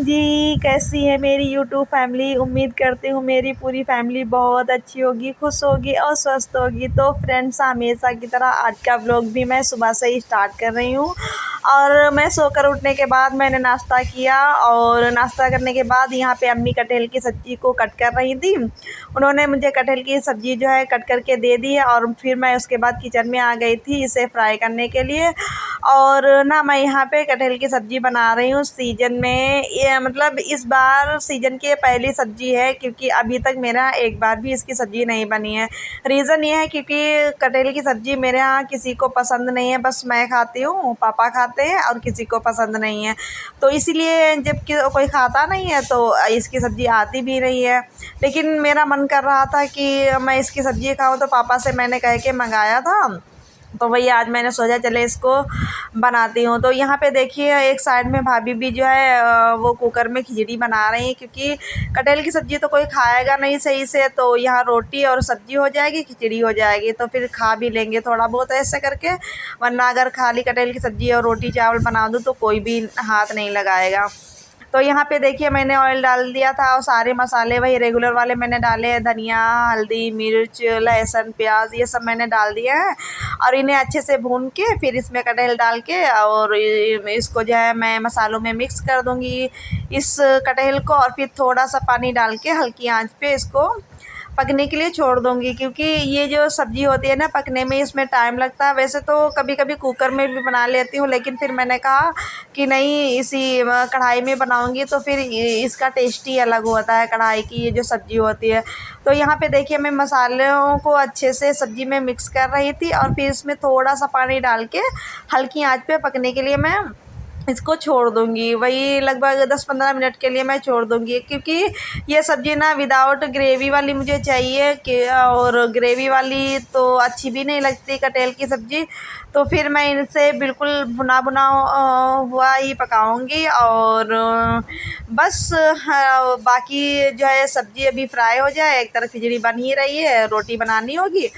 जी, कैसी है मेरी यूट्यूब फैमिली। उम्मीद करती हूँ मेरी पूरी फैमिली बहुत अच्छी होगी, खुश होगी और स्वस्थ होगी। तो फ्रेंड्स, हमेशा की तरह आज का व्लॉग भी मैं सुबह से ही स्टार्ट कर रही हूँ। और मैं सोकर उठने के बाद मैंने नाश्ता किया और नाश्ता करने के बाद यहाँ पे अम्मी कटहल की सब्ज़ी को कट कर रही थी। उन्होंने मुझे कटहल की सब्ज़ी जो है कट करके दे दी है और फिर मैं उसके बाद किचन में आ गई थी इसे फ्राई करने के लिए। और ना मैं यहाँ पे कटहल की सब्ज़ी बना रही हूँ सीजन में, ये मतलब इस बार सीजन की पहली सब्ज़ी है, क्योंकि अभी तक मेरा एक बार भी इसकी सब्ज़ी नहीं बनी है। रीज़न ये है क्योंकि कटहल की सब्ज़ी मेरे यहाँ किसी को पसंद नहीं है, बस मैं खाती हूँ, पापा खाते हैं और किसी को पसंद नहीं है। तो इसीलिए जब कि कोई खाता नहीं है तो इसकी सब्ज़ी आती भी नहीं है। लेकिन मेरा मन कर रहा था कि मैं इसकी सब्ज़ी खाऊँ, तो पापा से मैंने कह के मंगाया था। तो वही आज मैंने सोचा चले इसको बनाती हूँ। तो यहाँ पे देखिए एक साइड में भाभी भी जो है वो कुकर में खिचड़ी बना रही हैं, क्योंकि कटहल की सब्ज़ी तो कोई खाएगा नहीं सही से, तो यहाँ रोटी और सब्ज़ी हो जाएगी, खिचड़ी हो जाएगी, तो फिर खा भी लेंगे थोड़ा बहुत ऐसे करके। वरना अगर खाली कटहल की सब्ज़ी और रोटी चावल बना दूँ तो कोई भी हाथ नहीं लगाएगा। तो यहाँ पे देखिए मैंने ऑयल डाल दिया था और सारे मसाले वही रेगुलर वाले मैंने डाले हैं, धनिया, हल्दी, मिर्च, लहसुन, प्याज, ये सब मैंने डाल दिया है। और इन्हें अच्छे से भून के फिर इसमें कटहल डाल के और इसको जो है मैं मसालों में मिक्स कर दूँगी इस कटहल को। और फिर थोड़ा सा पानी डाल के हल्की आंच पे इसको पकने के लिए छोड़ दूँगी, क्योंकि ये जो सब्ज़ी होती है ना पकने में इसमें टाइम लगता है। वैसे तो कभी कभी कुकर में भी बना लेती हूँ, लेकिन फिर मैंने कहा कि नहीं, इसी कढ़ाई में बनाऊँगी तो फिर इसका टेस्ट ही अलग होता है, कढ़ाई की ये जो सब्ज़ी होती है। तो यहाँ पे देखिए मैं मसालों को अच्छे से सब्ज़ी में मिक्स कर रही थी और फिर इसमें थोड़ा सा पानी डाल के हल्की आंच पे पकने के लिए मैं इसको छोड़ दूँगी। वही लगभग 10-15 मिनट के लिए मैं छोड़ दूँगी, क्योंकि ये सब्ज़ी ना विदाउट ग्रेवी वाली मुझे चाहिए कि, और ग्रेवी वाली तो अच्छी भी नहीं लगती कटहल की सब्ज़ी। तो फिर मैं इनसे बिल्कुल भुना भुना हुआ ही पकाऊँगी। और बस बाकी जो है सब्ज़ी अभी फ्राई हो जाए, एक तरफ खिचड़ी बन ही रही है, रोटी बनानी होगी,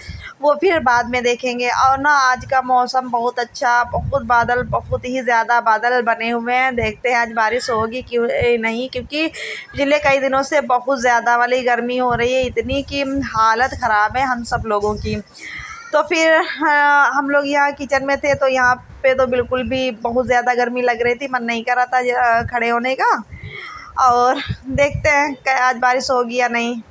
वो फिर बाद में देखेंगे। और ना आज का मौसम बहुत अच्छा, बहुत बादल, बहुत ही ज़्यादा बादल बने हुए हैं। देखते हैं आज बारिश होगी क्यों नहीं, क्योंकि पिछले कई दिनों से बहुत ज़्यादा वाली गर्मी हो रही है, इतनी कि हालत ख़राब है हम सब लोगों की। तो फिर हम लोग यहाँ किचन में थे तो यहाँ पे तो बिल्कुल भी बहुत ज़्यादा गर्मी लग रही थी, मन नहीं कर रहा था खड़े होने का। और देखते हैं आज बारिश होगी या नहीं।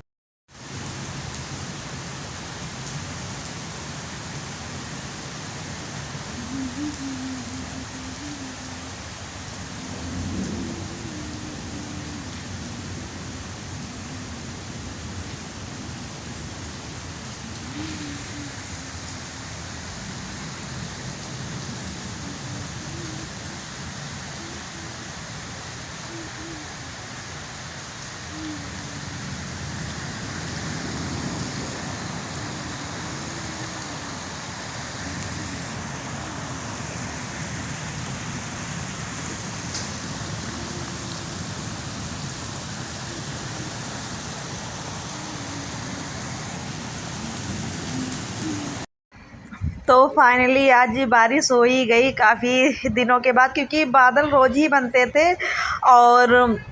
तो फाइनली आज बारिश हो ही गई काफ़ी दिनों के बाद, क्योंकि बादल रोज़ ही बनते थे और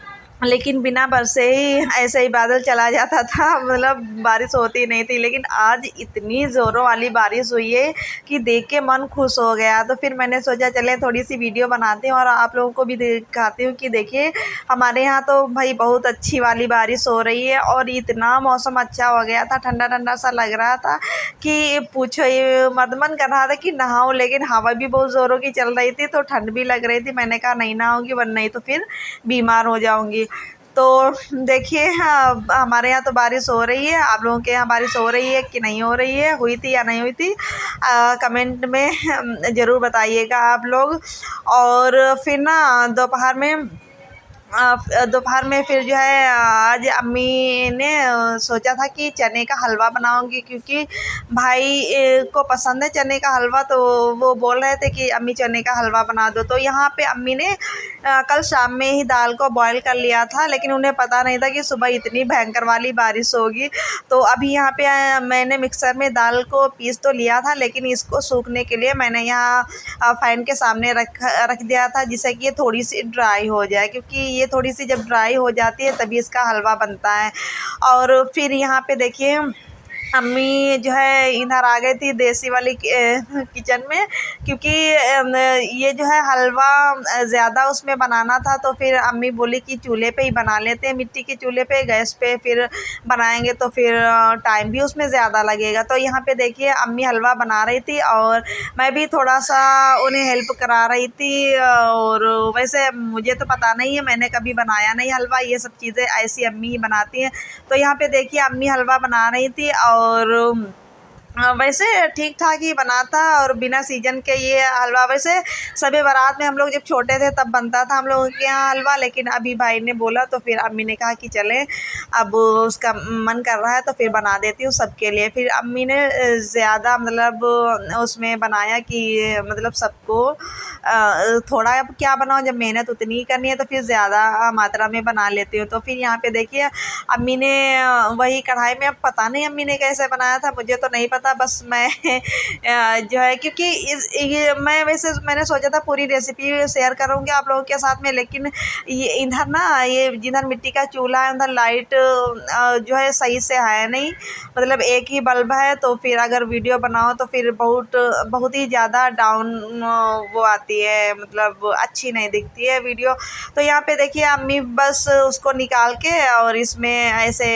लेकिन बिना बरसे ही ऐसे ही बादल चला जाता था, मतलब बारिश होती नहीं थी। लेकिन आज इतनी ज़ोरों वाली बारिश हुई है कि देख के मन खुश हो गया। तो फिर मैंने सोचा चले थोड़ी सी वीडियो बनाती हूँ और आप लोगों को भी दिखाती हूँ कि देखिए हमारे यहाँ तो भाई बहुत अच्छी वाली बारिश हो रही है। और इतना मौसम अच्छा हो गया था, ठंडा ठंडा सा लग रहा था कि पूछो ये मत, मन कर रहा था कि नहाऊँ, लेकिन हवा भी बहुत ज़ोरों की चल रही थी तो ठंड भी लग रही थी। मैंने कहा नहीं नहाऊँगी, वरना नहीं तो फिर बीमार हो जाऊँगी। तो देखिए हाँ, हमारे यहाँ तो बारिश हो रही है। आप लोगों के यहाँ बारिश हो रही है कि नहीं हो रही है, हुई थी या नहीं हुई थी, कमेंट में ज़रूर बताइएगा आप लोग। और फिर ना दोपहर में फिर जो है आज अम्मी ने सोचा था कि चने का हलवा बनाऊंगी, क्योंकि भाई को पसंद है चने का हलवा। तो वो बोल रहे थे कि अम्मी चने का हलवा बना दो। तो यहाँ पे अम्मी ने कल शाम में ही दाल को बॉईल कर लिया था, लेकिन उन्हें पता नहीं था कि सुबह इतनी भयंकर वाली बारिश होगी। तो अभी यहाँ पे मैंने मिक्सर में दाल को पीस तो लिया था, लेकिन इसको सूखने के लिए मैंने यहाँ फ़ैन के सामने रख दिया था, जिससे कि ये थोड़ी सी ड्राई हो जाए, क्योंकि ये थोड़ी सी जब ड्राई हो जाती है तभी इसका हलवा बनता है। और फिर यहाँ पे देखिए अम्मी जो है इधर आ गई थी देसी वाली किचन में, क्योंकि ये जो है हलवा ज़्यादा उसमें बनाना था, तो फिर अम्मी बोली कि चूल्हे पे ही बना लेते हैं, मिट्टी के चूल्हे पे। गैस पे फिर बनाएंगे तो फिर टाइम भी उसमें ज़्यादा लगेगा। तो यहाँ पे देखिए अम्मी हलवा बना रही थी और मैं भी थोड़ा सा उन्हें हेल्प करा रही थी। और वैसे मुझे तो पता नहीं है, मैंने कभी बनाया नहीं हलवा, ये सब चीज़ें ऐसी अम्मी ही बनाती हैं। तो यहाँ पे देखिए अम्मी हलवा बना रही थी और वैसे ठीक ठाक ही बना था और बिना सीजन के ये हलवा। वैसे सभी बारात में हम लोग जब छोटे थे तब बनता था हम लोगों के यहाँ हलवा, लेकिन अभी भाई ने बोला तो फिर अम्मी ने कहा कि चलें, अब उसका मन कर रहा है तो फिर बना देती हूँ सबके लिए। फिर अम्मी ने ज़्यादा मतलब उसमें बनाया कि मतलब सबको थोड़ा, अब क्या बनाओ, जब मेहनत उतनी ही करनी है तो फिर ज़्यादा मात्रा में बना लेती हूँ। तो फिर यहाँ पे देखिए अम्मी ने वही कढ़ाई में, अब पता नहीं अम्मी ने कैसे बनाया था, मुझे तो नहीं पता, बस मैं जो है क्योंकि ये मैं वैसे मैंने सोचा था पूरी रेसिपी शेयर करूँगी आप लोगों के साथ में, लेकिन ये इधर ना ये जिधर मिट्टी का चूल्हा है उधर लाइट जो है सही से है नहीं, मतलब एक ही बल्ब है। तो फिर अगर वीडियो बनाओ तो फिर बहुत ही ज़्यादा डाउन वो आती है, मतलब अच्छी नहीं दिखती है वीडियो। तो यहाँ पे देखिए अम्मी बस उसको निकाल के और इसमें ऐसे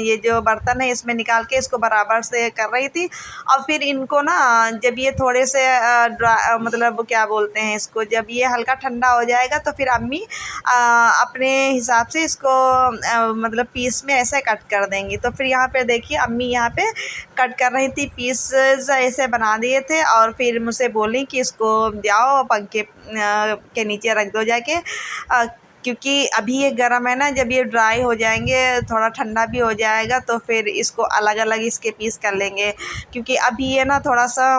ये जो बर्तन है इसमें निकाल के इसको बराबर से कर रही थी। और फिर इनको ना जब ये थोड़े से मतलब क्या बोलते हैं इसको, जब ये हल्का ठंडा हो जाएगा तो फिर अम्मी अपने हिसाब से इसको मतलब पीस में ऐसे कट कर देंगी। तो फिर यहाँ पे देखिए अम्मी यहाँ पे कट कर रही थी, पीस ऐसे बना दिए थे और फिर मुझसे बोली कि इसको जाओ पंखे के नीचे रख दो जाके, क्योंकि अभी ये गर्म है ना, जब ये ड्राई हो जाएंगे थोड़ा ठंडा भी हो जाएगा तो फिर इसको अलग अलग इसके पीस कर लेंगे, क्योंकि अभी ये ना थोड़ा सा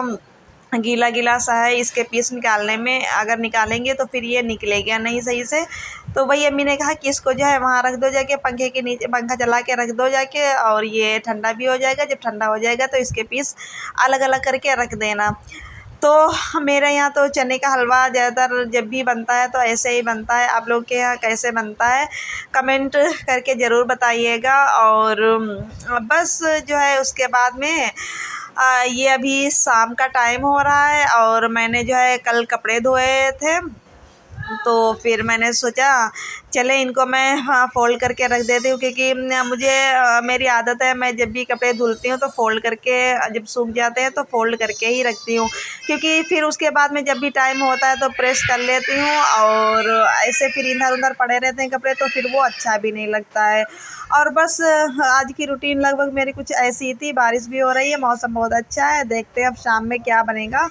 गीला गीला सा है, इसके पीस निकालने में अगर निकालेंगे तो फिर ये निकलेगा नहीं सही से। तो वही अम्मी ने कहा कि इसको जो है वहाँ रख दो जाके, पंखे के नीचे पंखा चला के रख दो जाके, और ये ठंडा भी हो जाएगा। जब ठंडा हो जाएगा तो इसके पीस अलग अलग करके रख देना। तो मेरे यहाँ तो चने का हलवा ज़्यादातर जब भी बनता है तो ऐसे ही बनता है। आप लोग के यहाँ कैसे बनता है कमेंट करके ज़रूर बताइएगा। और बस जो है उसके बाद में ये अभी शाम का टाइम हो रहा है और मैंने जो है कल कपड़े धोए थे, तो फिर मैंने सोचा चले इनको मैं फ़ोल्ड करके रख देती हूँ, क्योंकि मुझे मेरी आदत है, मैं जब भी कपड़े धुलती हूँ तो फ़ोल्ड करके, जब सूख जाते हैं तो फ़ोल्ड करके ही रखती हूँ, क्योंकि फिर उसके बाद में जब भी टाइम होता है तो प्रेस कर लेती हूँ। और ऐसे फिर इधर उधर पड़े रहते हैं कपड़े तो फिर वो अच्छा भी नहीं लगता है। और बस आज की रूटीन लगभग मेरी कुछ ऐसी थी। बारिश भी हो रही है, मौसम बहुत अच्छा है, देखते हैं अब शाम में क्या बनेगा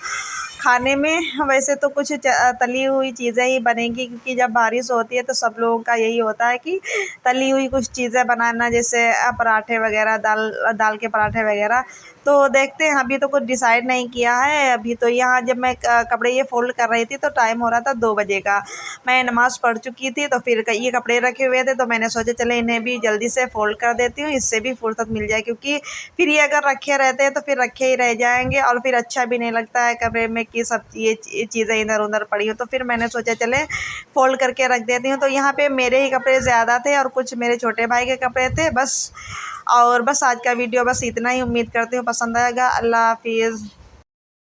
खाने में। वैसे तो कुछ तली हुई चीज़ें ही बनेंगी, क्योंकि जब बारिश होती है तो सब लोगों का यही होता है कि तली हुई कुछ चीज़ें बनाना, जैसे पराठे वगैरह, दाल के पराठे वगैरह। तो देखते हैं, अभी तो कुछ डिसाइड नहीं किया है। अभी तो यहाँ जब मैं कपड़े ये फ़ोल्ड कर रही थी तो टाइम हो रहा था 2 बजे का, मैं नमाज़ पढ़ चुकी थी। तो फिर ये कपड़े रखे हुए थे तो मैंने सोचा चले इन्हें भी जल्दी से फ़ोल्ड कर देती हूँ, इससे भी फुर्सत मिल जाए, क्योंकि फिर ये अगर रखे रहते हैं तो फिर रखे ही रह जाएंगे और फिर अच्छा भी नहीं लगता है कपड़े में कि सब ये चीज़ें इधर उधर पड़ी हो। तो फिर मैंने सोचा चले फ़ोल्ड करके रख देती हूँ। तो यहाँ पे मेरे ही कपड़े ज़्यादा थे और कुछ मेरे छोटे भाई के कपड़े थे बस। और बस आज का वीडियो बस इतना ही। उम्मीद करती हूँ पसंद आएगा। अल्लाह हाफिज़।